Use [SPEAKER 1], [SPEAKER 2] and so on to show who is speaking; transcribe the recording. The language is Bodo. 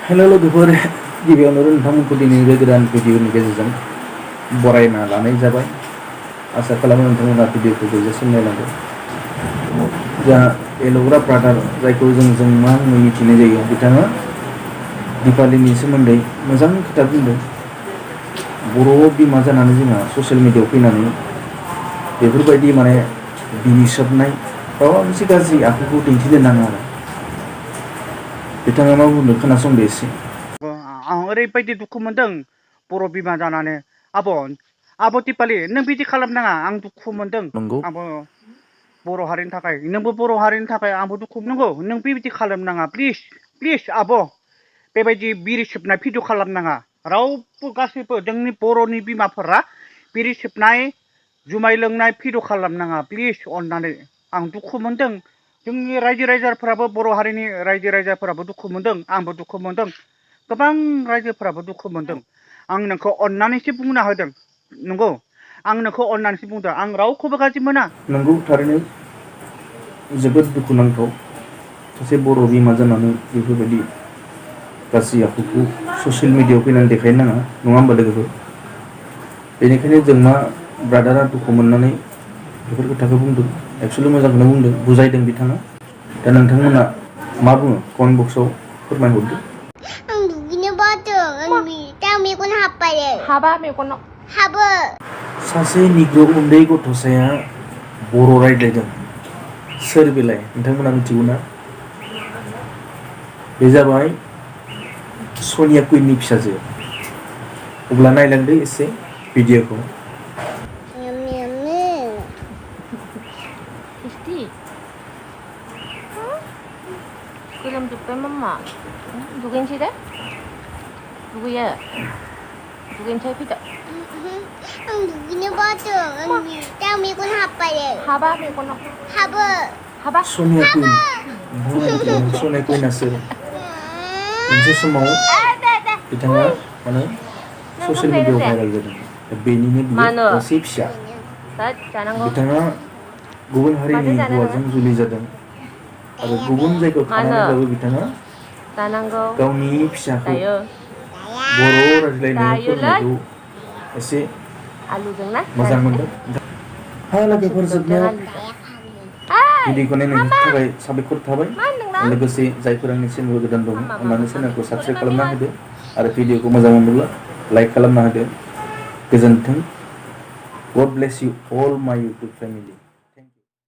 [SPEAKER 1] हेल' लोगोफोर गिबियावनो नोंथांमोनखौ दिनै गोदान भिडिअनि गेजेरजों बरायना लानाय जाबाय। आसा खालामो नोंथांमोना भिडिअखौ जोबजासिम नायलांगोन। जोंहा एल'ग्रा ब्रादार जायखौ जों मा मुङै मिथिनाय जायो, बिथाङा दिपालिनि सोमोन्दै मोजां खोथा बुंदों। बर' बिमा जानानै जोंहा ससियेल मिडियायाव फैनानै बेफोरबायदि बिनिसोबनाय माबा मोनसे गाज्रि आखुखौ दिन्थिनो नाङा आरो। बिथाङा मा बुंदों खोनासंदो एसे।
[SPEAKER 2] आं ओरैबायदि दुखु मोनदों बर' बिमा जानानै। आब' दिपालि नों बिदि खालामनाङा, आं दुखु मोनदों।
[SPEAKER 1] नंगौ
[SPEAKER 2] आंबो बर' हारिनि थाखाय, नोंबो बर' हारिनि थाखाय आंबो दुखु मोननांगौ। नों बेबायदि खालामनाङा, प्लिज आब'। बेबायदि बिरि सोबनाय भिडिअ खालामनाङा। रावबो गासैबो जोंनि बर'नि बिमाफोरा बिरि सोबनाय, जुमाय लोंनाय भिडिअ खालामनाङा, प्लिज अननानै। आं दुखु मोनदों। जोंनि रायजो राजाफोराबो, बर' हारिनि रायजो राजाफोराबो दुखु मोनदों, आंबो दुखु मोनदों, गोबां रायजोफोराबो दुखु मोनदों। आं नोंखौ अननानैसो बुंना होदों। नंगौ, आं नोंखौ अननानैसो बुंदों, आं रावखौबो गाज्रि मोना।
[SPEAKER 1] नंगौ, थारैनो जोबोद दुखुनांथाव सासे बर' बिमा जानानै बेफोरबायदि गाज्रि आखुखौ ससियेल मिडियायाव फैनानै देखायनो नाङा, नङा होमबा लोगोफोर? बेनिखायनो जों मा ब्रादारा दुखु मोननानै बेफोर खोथाखौ बुंदों। एक्सुवेलि मोजांखौनो बुंदों, बुजायदों बिथाङा। दा नोंथांमोना मा बुङो कमेन्ट बक्सआव फोरमायहरदो।
[SPEAKER 3] आं दुगैनो बादों, दा मेगन हाबबाय।
[SPEAKER 4] हाबा मेगनाव
[SPEAKER 3] हाबो।
[SPEAKER 1] सासे निग्र' उन्दै गथ'साया बर' रायज्लायदों। सोर बेलाय नोंथांमोना मिथिगौ ना? बे जाबाय सनिया कुइननि फिसाजो। अब्ला नायलांदो एसे भिडिअखौ।
[SPEAKER 4] Isti. 그럼 엄마. 누구인 시대? 누구야? 누구인 제 피자?
[SPEAKER 3] आं दुगैनो बादों, दा मेगन हाबबाय।
[SPEAKER 4] 하바 메고노.
[SPEAKER 3] हाबो।
[SPEAKER 4] 하바.
[SPEAKER 1] सनिया कुइन। सनिया कुइना सोर? मोनसे समाव बिथाङा ससियेल मिडियायाव भाइरेल जादों। बेनिनो बियो असे फिसा।
[SPEAKER 4] 나 자는 거.
[SPEAKER 1] बिथाङा गुबुन हारिनि हौवाजों जुलि जादों आरो गुबुन जायगायाव थानानैब्लाबो बिथाङा
[SPEAKER 4] 자는 거.
[SPEAKER 1] गावनि फिसाखौ
[SPEAKER 4] 나요.
[SPEAKER 1] बर' रायज्लायनो फोरोंनायखौ एसे
[SPEAKER 4] 알루정나?
[SPEAKER 1] मोजां मोनदों। लोगोफोर जोबनायाव भिडिअखौ नायनायनि थाखाय साबायखर थाबाय। लोगोसे जायफोर आंनि चेनेल गोदान दं, अन्नानै चेनेलखौ साबस्क्राइब खालामना होदो आरो भिडिअखौ मोजां मोनोब्ला लाइक खालामना होदो। गोजोन्थों। God bless you all my YouTube family.